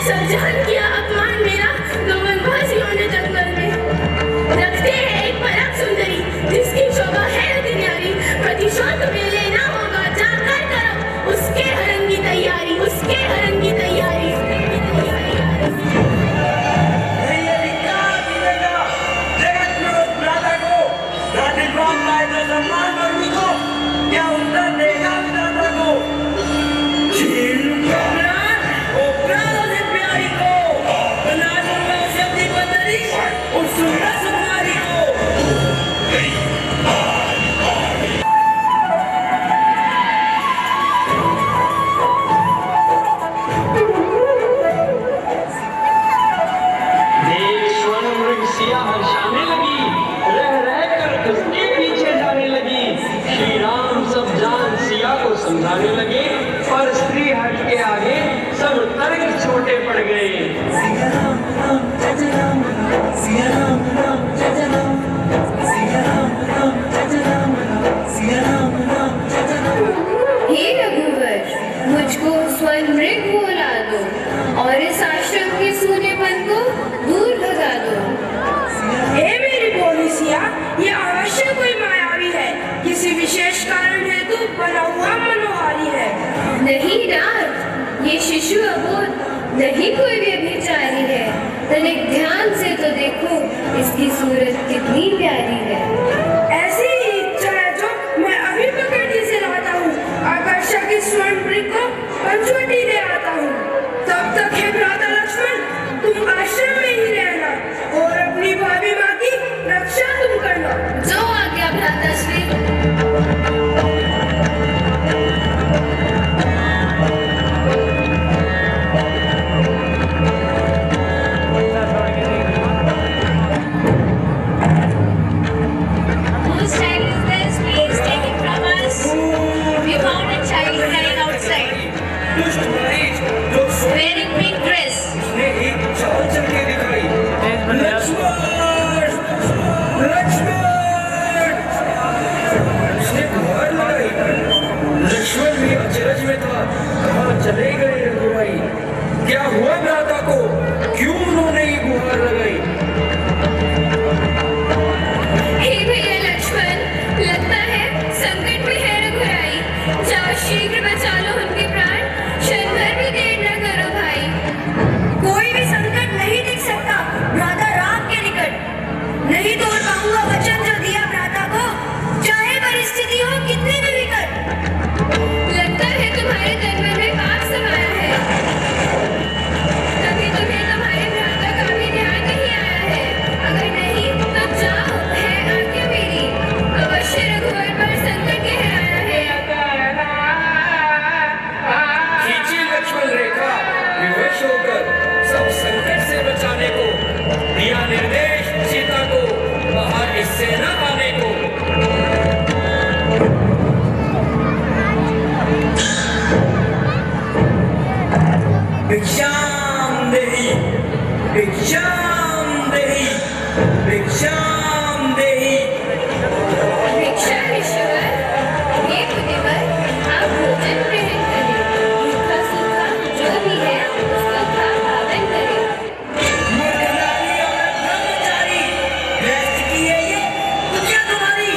सब जान किया अपमान मेरा, दो वनवासियों ने जंगल में। रखते हैं एक परम सुंदरी, जिसकी शोभा है अति न्यारी। प्रतिशोध में लेना होगा, जाकर करो उसके हरण की तैयारी, उसके हरण की तैयारी। क्या उत्तर देगा विधाता को? प्यारी को बना दूंगा उसे अपनी बंदरी, उस सुंदर सुकुमारी को। हर्षाने लगी, रह रह कर उसके पीछे जाने लगी। श्री राम सब जान सिया को समझाने लगे, पर स्त्री हट के आगे सब तर्क छोटे पड़ गए। सिया राम राम जय राम, सिया राम राम जय राम, सिया राम राम जय राम, सिया राम राम जय राम। हे रघुवर, मुझको स्वर्ण मृग बोला दो और इस आश्रम के सूनेपन को दूर भगा दो। हे मेरी बोली सिया, ये अवश्य कोई मायावी है, किसी विशेष कारण हेतु बना हुआ मनोहारी है। नहीं नाथ, ये शिशु अबोध नहीं कोई व्यभिचारी है। तनिक ध्यान से तो देखो, इसकी सूरत कितनी प्यारी है। ऐसी ही इच्छा है जो मैं अभी प्रकृति से लाता हूँ। आकर्षक इस स्वर्ण मृग को पंचवटी ले आता हूँ। तब तक हे भ्राता लक्ष्मण, तुम आश्रम में ही रहना और अपनी भाभी माँ की रक्षा तुम करना। जो आज्ञा भ्राता Shri. Whose child is this? Please take it from us. We found a child crying outside, दुष्ट मरीज जो wearing pink dress. उसने एक चाल चल के दिखाई। लक्ष्मण, लक्ष्मण, उसने गुहार लगाई। लक्ष्मण भी अचरज में था, कहाँ चले गए रघुराई? क्या हुआ भ्राता को, क्यों उन्होंने ये गुहार लगाई? हे भैया लक्ष्मण, लगता है संकट में है रघुराई। जाओ शीघ्र बचा लो उनके प्राण, क्षण भर भी देर न करो भाई। कोई भी संकट नहीं टिक सकता भ्राता राम के निकट। नहीं तोड़ पाऊंगा वचन जो दिया भ्राता को, चाहे परिस्थिति हो कितनी भी विकट। लगता है तुम्हारे तन मन में पाप समाया है, तभी तुम्हें तुम्हारे भ्राता का भी ध्यान नहीं आया है। अगर नहीं तो जाओ, है आज्ञा मेरी, अवश्य रघुवर पर संकट गहराया है। खींची लक्ष्मण रेखा, विवश होकर सब संकट से बचाने को। दिया निर्देश सीता को, बाहर इससे न आने को। भिक्षाम देहि, भिक्षाम देहि, भिक्षाम देहि। भिक्षा ऋषिवर, हे मुनिवर, आप भोजन ग्रहण करें। रूखा सूखा जो भी है उसका खा पावन करें। मूर्खनारी और ब्रह्मचारी, व्यस्त की है ये बुद्धियां तुम्हारी।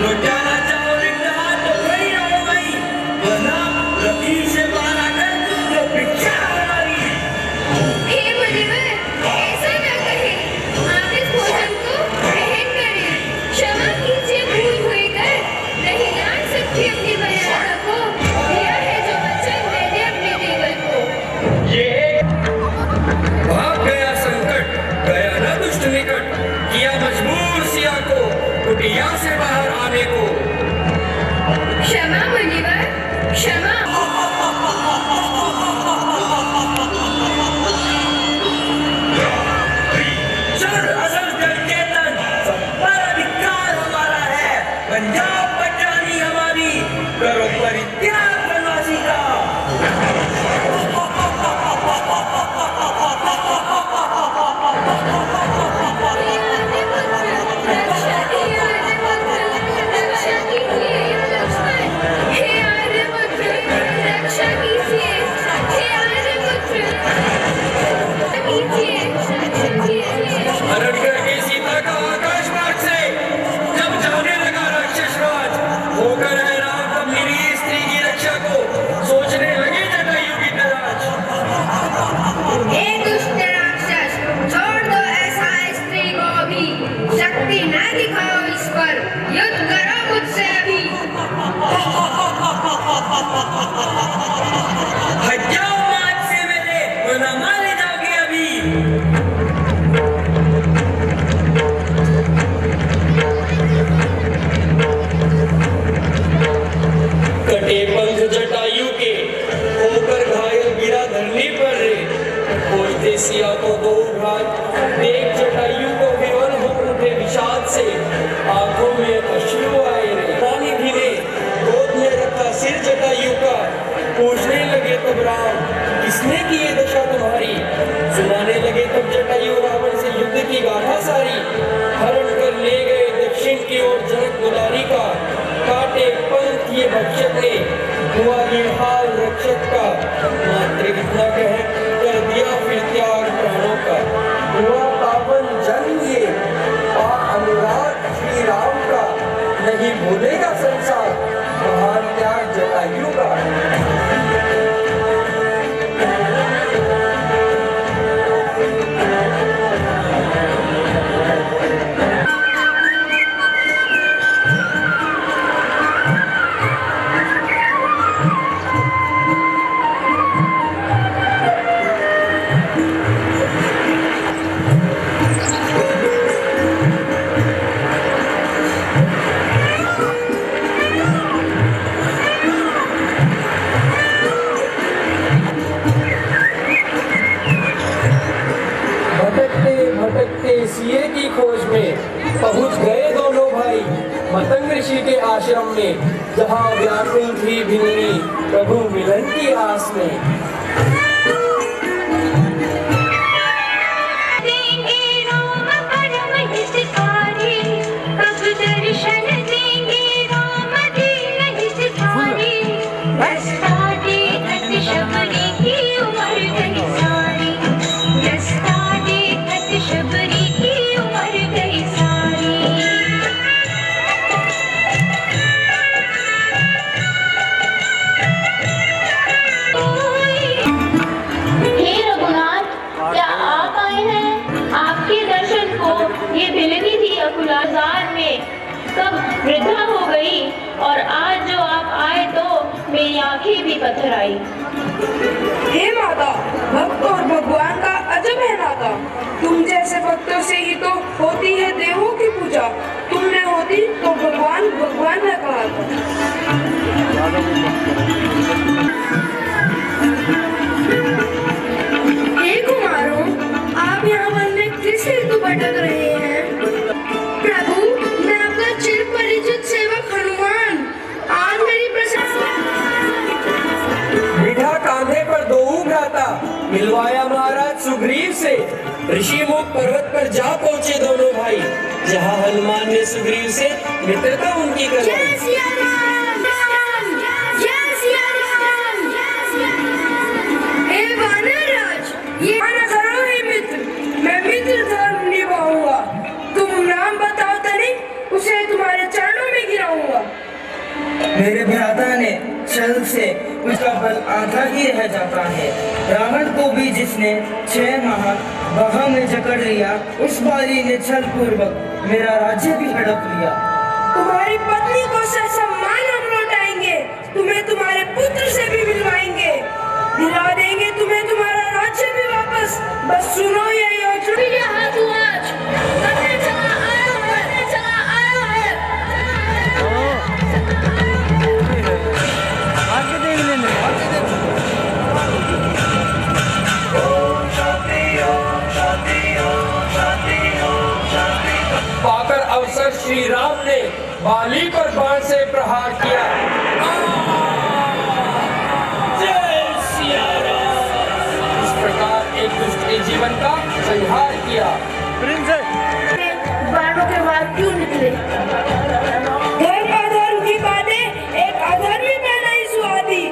लौट जाना चाहो रिक्तहार तो खड़ी रहो भाई, वरना रति से बाहर आकर तो भिक्षा हमारी। हे मुनिवर, ऐसा न कहें, आप इस भोजन को ग्रहण करें। क्षमा कीजिए भूल हुई कर, नहीं जान सकती अपनी मर्यादा को। दिया है जो वचन मैंने अपने देवर को। ये भाग गया संकट, गया न दुष्ट निकट, किया मजबूर सिया को कुटिया से बाहर आने को। क्षमा मुनिवर, क्षमा। चल असल जल चेतन, सब पर अधिकार हमारा है। पंजाब पटरानी हमारी, करो परित्याग बनवासी का। रक्षा कीजिए लक्ष्मण, हे आर्यपुत्र, नारी का, काटे पंख ये भक्षक ने, हुआ ये हाल रक्षक का। मात्र इतना कह कर दिया फिर त्याग प्राणों का। हुआ पावन जन्म ये, पा अनुराग श्री राम का। नहीं भूलेगा संसार महान त्याग जटायु का। सीए की खोज में पहुंच गए दोनों भाई मतंग ऋषि के आश्रम में, जहां व्याकुल थी भिन्नी प्रभु मिलन की आस में। कब वृद्धा हो गई और आज जो आप आए तो मेरी आंखें भी पत्थर आई। हे माता, भक्त और भगवान का अजब है नाता। तुम जैसे भक्तों से ही तो होती है देवों की पूजा। तुम न होती तो भगवान भगवान न कहा था। हे कुमारों, आप यहाँ वन में किस हेतु भटक रहे हैं? प्रभु, मैं आपका चिर परिचित सेवक हनुमान, आज मेरी प्रशंसा। बिठा कांधे पर दो भ्राता, मिलवाया महाराज सुग्रीव से। ऋषिमुख पर्वत पर जा पहुंचे दोनों भाई, जहां हनुमान ने सुग्रीव से मित्रता उनकी करवाई। जय सिया राम, जय सिया राम। हे वानरराज, ये न करो हे मित्र, मैं मित्र धर्म निभाऊंगा। तुम राम बताओ तनी, उसे तुम्हारे चरणों में गिराऊंगा। मेरे भ्राता ने छल से उसका बल आधा ही रह जाता है। रावण को भी जिसने 6 माह बाह में जकड़ लिया, उस बारी ने छल पूर्वक मेरा राज्य भी हड़प लिया। तुम्हारी पत्नी को सम्मान हम लौटाएंगे, तुम्हें तुम्हारे पुत्र से भी मिलवाएंगे, दिला देंगे तुम्हें तुम्हारा राज्य भी वापस। बस सुनो ये योजना। पाकर अवसर श्री राम ने बाली पर बाण से प्रहार किया। जय सिया राम। इस प्रकार एक दुष्ट के जीवन का संहार किया। बाणों के बाद क्यों निकले? धर्म अधर्म की बातें एक अधर्मी में नहीं सुहाती।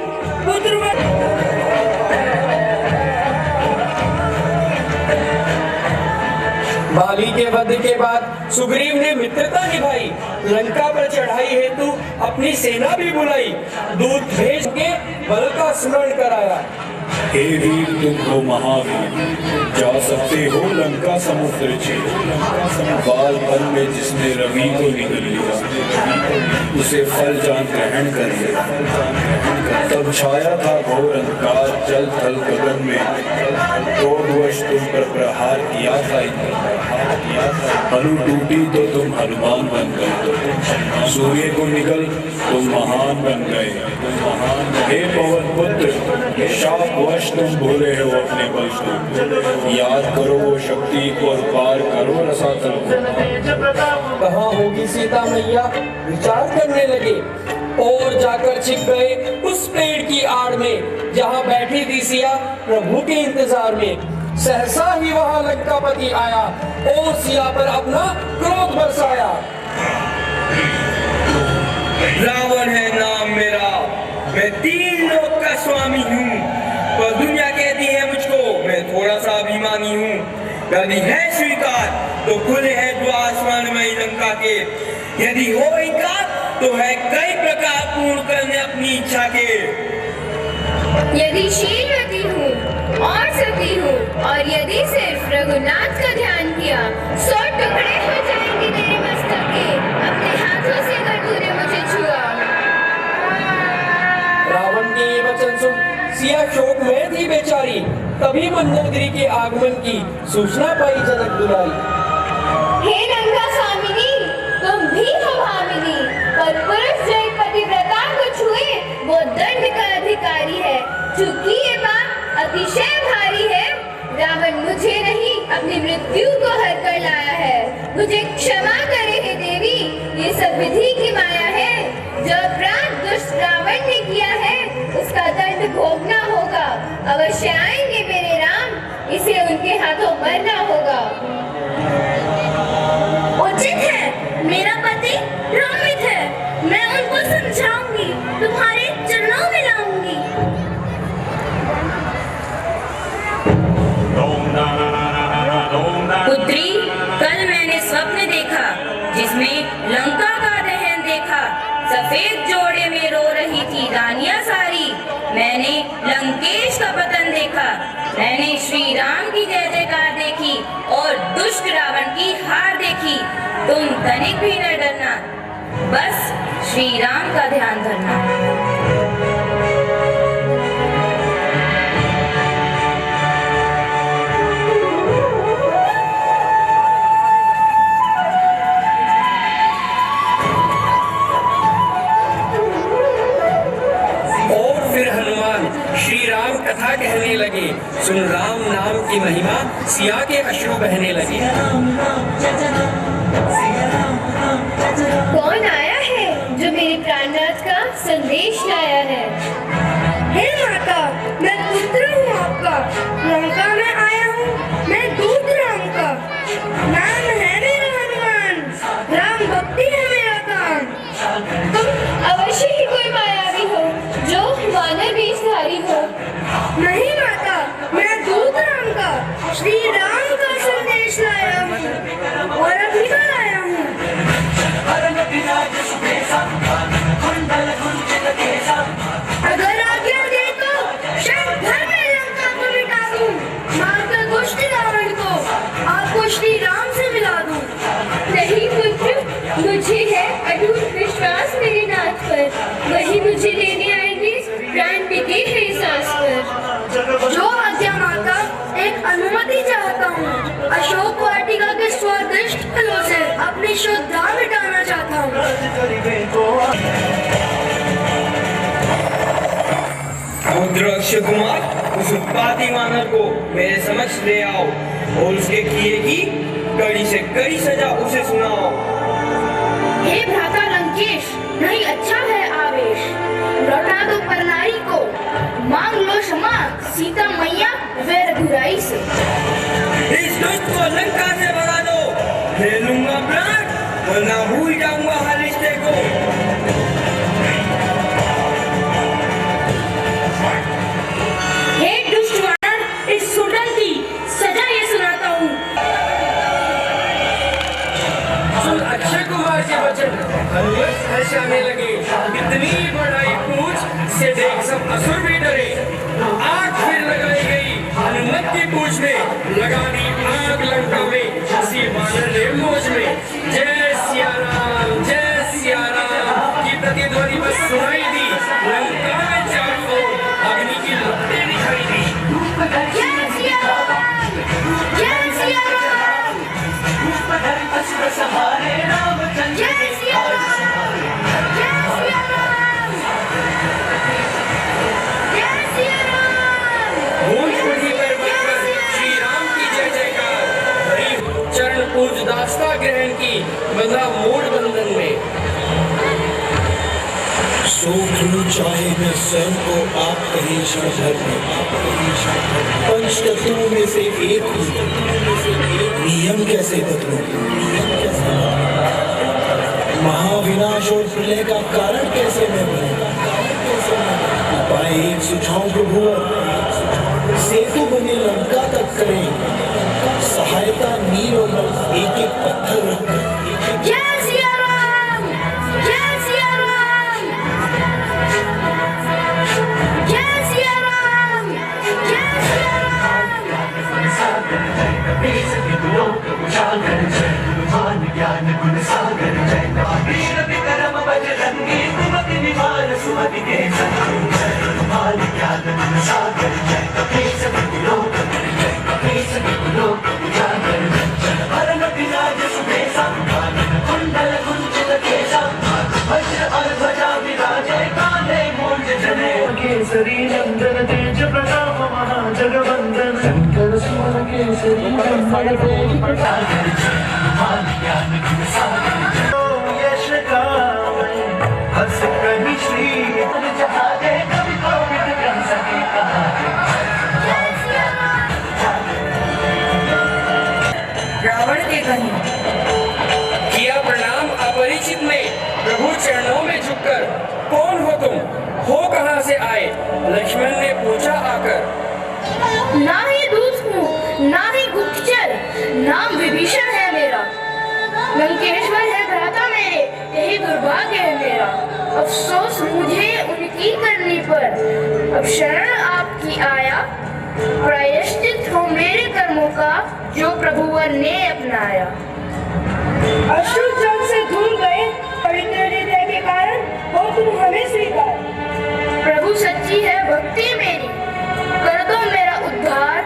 बाली के वध के बाद सुग्रीव ने मित्रता निभाई, लंका पर चढ़ाई हेतु अपनी सेना भी बुलाई, दूत भेज के बल का स्मरण कराया। हे वीर तुम हो महावीर, जा सकते हो लंका समुद्र चीर। बालपन में जिसने रवि को निगल लिया, उसे फल जान ग्रहण कर लिया। तब छाया था घोर अंधकार जल थल गगन में, क्रोधवश तुम पर प्रहार किया था। अनु टूटी तो तुम हनुमान बन गए, सूर्य को निकल तुम महान बन गए। हे पवन पुत्र, शापवश तुम भूले हो अपने बल को, याद करो वो शक्ति और पार करो रसातल को। कहाँ होगी सीता मैया, विचार करने लगे और जाकर छिप गए उस पेड़ की आड़ में, जहाँ बैठी थी सिया प्रभु के इंतजार में। सहसा ही वहाँ लंकापति आया और सिया पर अपना क्रोध बरसाया। मैं 3 लोक का स्वामी हूँ, पर दुनिया कहती है मुझको मैं थोड़ा सा अभिमानी हूँ। यदि है स्वीकार तो खुले है द्वार आसमानमयी लंका के, यदि हो इनकार तो है कई प्रकार पूर्ण करने अपनी इच्छा के। यदि शीलवती हूँ और सती हूँ, और यदि सिर्फ रघुनाथ का ध्यान किया, 100 टुकड़े हो जाएंगे तेरे मस्तक के, अपने हाथों से अगर तूने मुझे छुआ। रावण के ये वचन सुन सिया शोक में थी बेचारी, तभी मंदरगिरी के आगमन की सूचना पाई जनक दुलारी। हे लंका स्वामिनी, तुम भी हो भामिनी, पर पुरुष जो एक पतिव्रता को छुए वो दंड का अधिकारी है। चूंकि ये बात अतिशय भारी है, रावण मुझे नहीं अपनी मृत्यु को हर कर लाया है। मुझे क्षमा करे हे देवी, ये सब विधि की माया है। जो अपराध दुष्ट रावण ने किया है उसका दंड भोगना होगा। अवश्य आएंगे मेरे राम, इसे उनके हाथों मरना होगा। उचित है, मेरा पति भ्रमित है, मैं उनको समझाऊंगी, तुम्हारे चरणों में लाऊंगी। पुत्री, कल मैंने स्वप्न देखा जिसमें लंका का दहन देखा। सफेद जोड़े में रो रही थी रानियां सारी। मैंने लंकेश का पतन देखा, मैंने श्री राम की जय जयकार देखी और दुष्ट रावण की हार देखी। तुम तनिक भी न डरना, बस श्री राम का ध्यान धरना। श्री राम कथा कहने लगे, सुन राम नाम की महिमा, सिया के अश्रु बहने लगे। कौन आया है जो मेरे प्राणनाथ का संदेश लाया है? हे माता, मैं पुत्र हूँ आपका, लंका में आया हूँ, मैं दूत राम का। नाम है मेरा हनुमान, राम भक्ति है मेरा काम। तुम अवश्य ही कोई मायावी हो जो वानर वेशधारी हो। नहीं माता, मैं दूत राम का, श्री राम का संदेश लाया हूँ और अभी कल आया हूँ। अगर आज्ञा दे तो क्षण भर में लंका को मिटा दूं, मारकर दुष्ट रावण को आपको श्री राम से मिला दूं। नहीं पुत्र, मुझे है अटूट विश्वास मेरे नाथ पर, वही मुझे लेने आएंगे प्राण टिके है सांस पर। जो आज्ञा माता, एक अनुमति चाहता हूँ। अशोक वाटिका के स्वादिष्ट फलों से अपनी शुद्धता मिटाना चाहता हूँ। रुद्र अक्षय कुमार, उस उत्पाती वानर को मेरे समक्ष ले आओ और उसके किए की कड़ी से कड़ी सजा उसे सुनाओ। हे भ्राता लंकेश, नहीं अच्छा है आवेश, लौटा दो परनारी को, मांग लो क्षमा सीता मैया वे रघुराई से। इस दुष्ट को लंका से भगा दो, ले लूंगा प्राण वरना भूल जाऊंगा हर रिश्ते को। हे दुष्ट वानर, इस सुडन की सजा ये सुनाता हूँ। सुन अक्षय कुमार के वचन हर्षाने लगे, इतनी बड़ाई पूछ से देख सब असुर भी डरे। आग फिर लगाई गई हनुमत की पूछ में, लगा दी आग लंका में हंसी वानर ने मोज में। जय सिया राम की प्रतिध्वनि बस सुनाई दी, लंका में चारों ओर अग्नि की लपटें दिखाई दी। जय सिया राम, जय सिया राम, जय सिया राम, जय सिया राम, जय सिया राम। भोजपुरी पर बनकर श्री राम की जय जयकार, हरि चरण पूज दास्ता ग्रहण की, बंधा मूड बंधन में। सो क्यों चाहे मैं स्वयं को आप कहीं शहर में, पंच तत्वों में से एक हूँ, नियम कैसे बदलूं, महाविनाश और प्रलय का कारण कैसे मैं बनूं। एक सुझाव प्रभुवर, सेतु बने लंका तक करें, सहायता नींव और एक एक पत्थर रखकर। जय सिया राम, जय सिया राम, जय सिया राम, जय सिया राम। केसरी नंदन तेज प्रताप महाजगवंदन शंकर सुमन केसरी नंदन तेज प्रताप यश गावै हस कहि श्री जहादे कवि कोविद ग्रंथ सके रावण के कहीं किया प्रणाम अपरिचित ने, प्रभु चरणों में झुककर, कौन हो तुम, हो कहां से आए? लक्ष्मण ने पूछा आकर। ना ही दूत हूँ, ना ही गुप्तचर, नाम विभीषण है मेरा। लंकेश्वर है भ्राता मेरे, यही दुर्भाग्य है मेरा। अफसोस मुझे उनकी करनी पर, अब शरण आपकी आया। प्रायश्चित हो मेरे कर्मों का, जो प्रभुवर ने अपनाया। अश्रु जल से धुल गए, पवित्र हृदय के कारण हो तुम हमें स्वीकार। प्रभु सच्ची है भक्ति मेरी, कर दो मेरा उद्धार।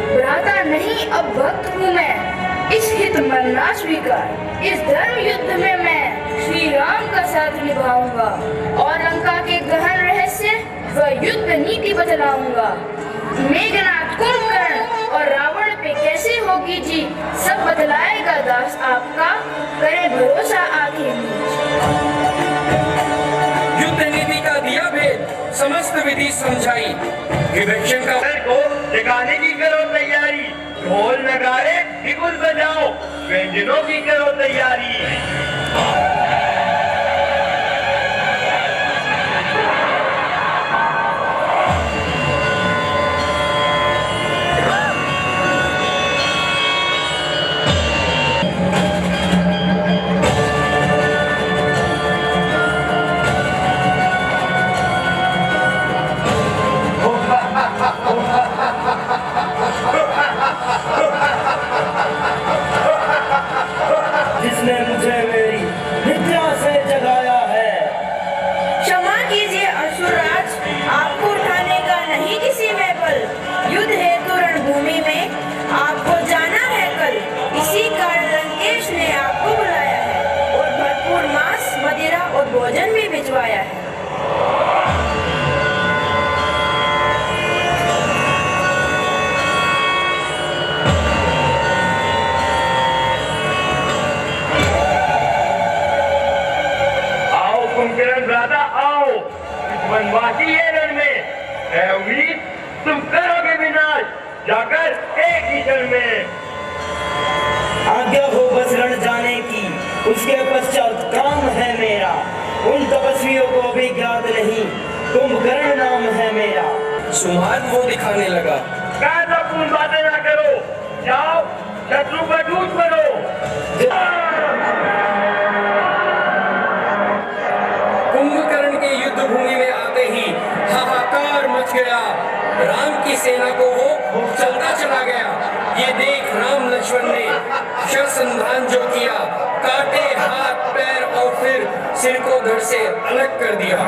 भ्राता नहीं अब भक्त हूँ मैं, इस हित मरना स्वीकार। इस धर्म युद्ध में मैं श्री राम का साथ निभाऊंगा, और लंका के गहन रहस्य व युद्ध नीति बतलाऊंगा। मेघनाथ, कुंभकर्ण और रावण पे कैसे होगी जी, सब बतलाएगा दास आपका, करे भरोसा आखिर। युद्ध नीति का दिया भेद, समस्त विधि समझाई। विभीषण का को जगाने की करो तैयारी, ढोल नगाड़े बिगुल बजाओ, व्यंजनों की करो तैयारी। जिसने मुझे मेरी निद्रा से जगाया है। क्षमा कीजिए असुरराज, आपको उठाने का नहीं किसी में बल। युद्ध हेतु रणभूमि में आपको जाना है कल, इसी कारण लंकेश ने आपको बुलाया है, और भरपूर मांस, मदिरा और भोजन भी भिजवाया है। भ्राता आओ, इस वनवासी ये रण में है उम्मीद, तुम करोगे विनाश जाकर एक ही क्षण में। आज्ञा हो बस रण जाने की, उसके पश्चात काम है मेरा। उन तपस्वियों को भी ज्ञात नहीं, कुंभकर्ण नाम है मेरा। सुमाद वो दिखाने लगा। पूर्ण बातें ना करो, जाओ शत्रु पर टूट पड़ो। कुंभकर्ण के युद्ध भूमि में आते ही हाहाकार मच गया। राम की सेना को वो चलता चला गया। ये देख राम लक्ष्मण ने शरसंधान जो किया, काटे हाथ पैर और फिर सिर को धड़ से अलग कर दिया।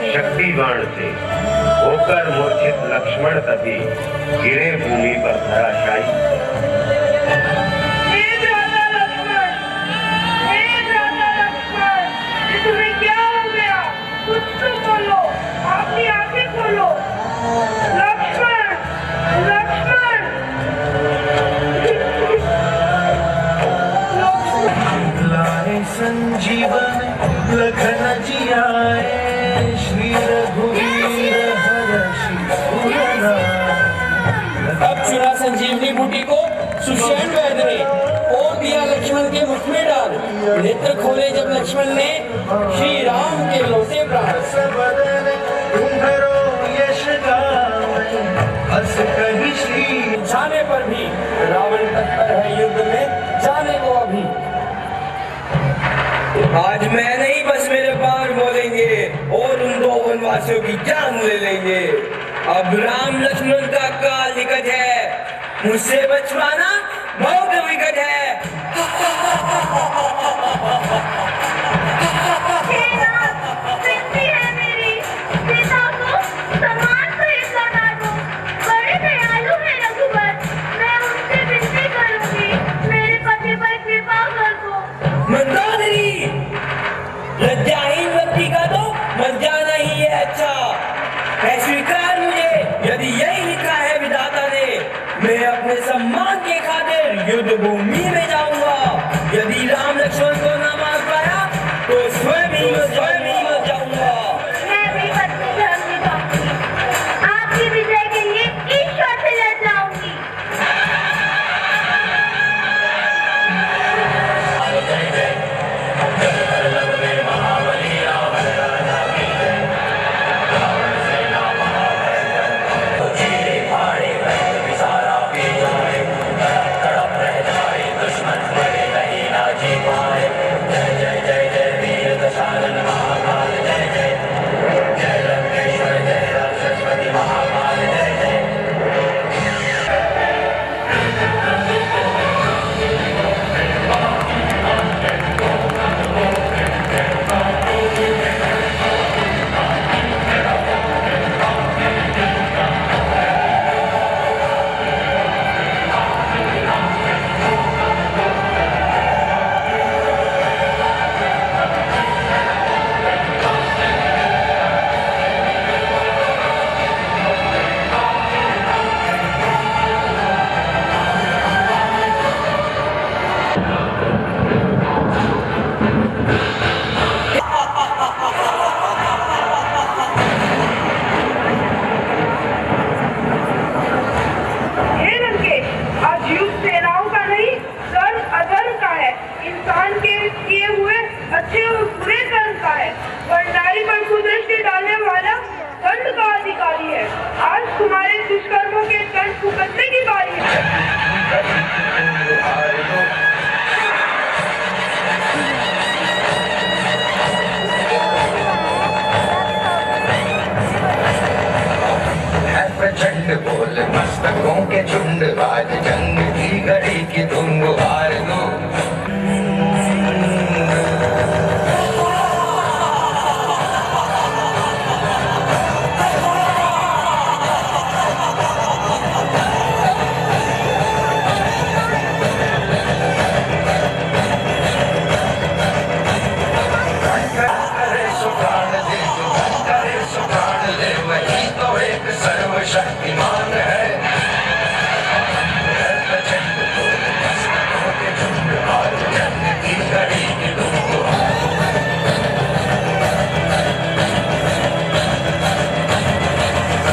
शक्ति बाण से होकर मूर्छित लक्ष्मण तभी गिरे भूमि पर धराशायी। लखन जी आए श्री रघुवीर हर्षि पूरना। अब चुरा संजीवनी बूटी को सुषेण वैद्य ने और दिया लक्ष्मण के मुख में डाल। नेत्र खोले जब लक्ष्मण ने श्री राम के लौटे प्राण। सबदन तुम्हारो यश गावै हस कहि श्री। जाने पर भी रावण तत्पर है युद्ध में जाने को अभी। आज मैं नहीं बस मेरे बाण बोलेंगे और उन दो वनवासियों की जान ले लेंगे। अब राम लक्ष्मण का काल निकट है, मुझसे बचवाना बहुत विकट है। लज्जाहीन व्यक्ति का तो मर जाना ही है अच्छा है। स्वीकार मुझे यदि यही लिखा है विधाता ने, मैं अपने सम्मान के खातिर युद्ध भूमि में जाऊंगा। यदि राम लक्ष्मण को न मार पाया तो स्वयं ही मर जाऊंगा। मैं भी पत्नी धर्म निभाऊंगी, आपकी विजय के लिए ईश्वर से लड़ जाऊंगी। प्रचंड बोल मस्तकों के झुंड आज जंग की घड़ी की धुन गुहार दो। शक्तिमान है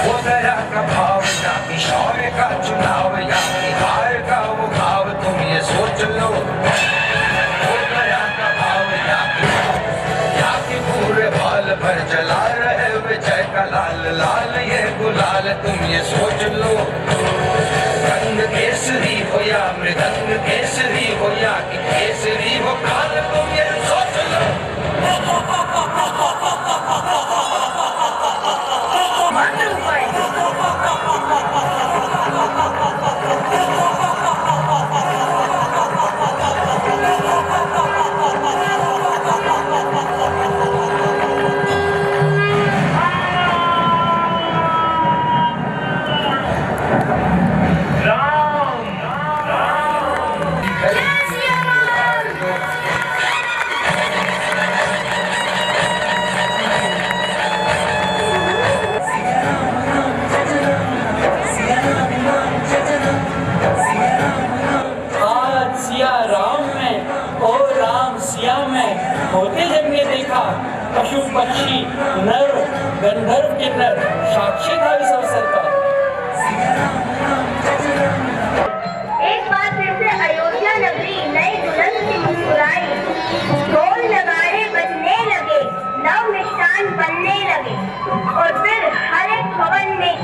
वो दया का भाव या शौर्य का चुनाव या हार का वो भाव तुम ये सोच लो। वो दया का भाव या कि पूरे बाल भर जला रहे विजय का लाल लाल ये गुलाल तुम ये सोच लो। रंग केसरी हो या मृदंग केसरी हो या कि केसरी हो काल तुम ये सोच लो। होते जब ने देखा पशु पक्षी नर गंधर्व किन्नर साक्षी था इस अवसर का। एक बार फिर से अयोध्या नगरी नई दुल्हन की मुस्कुराई, ढोल नगाड़े बजने लगे, नव मिष्ठान बनने लगे और फिर हर एक भवन में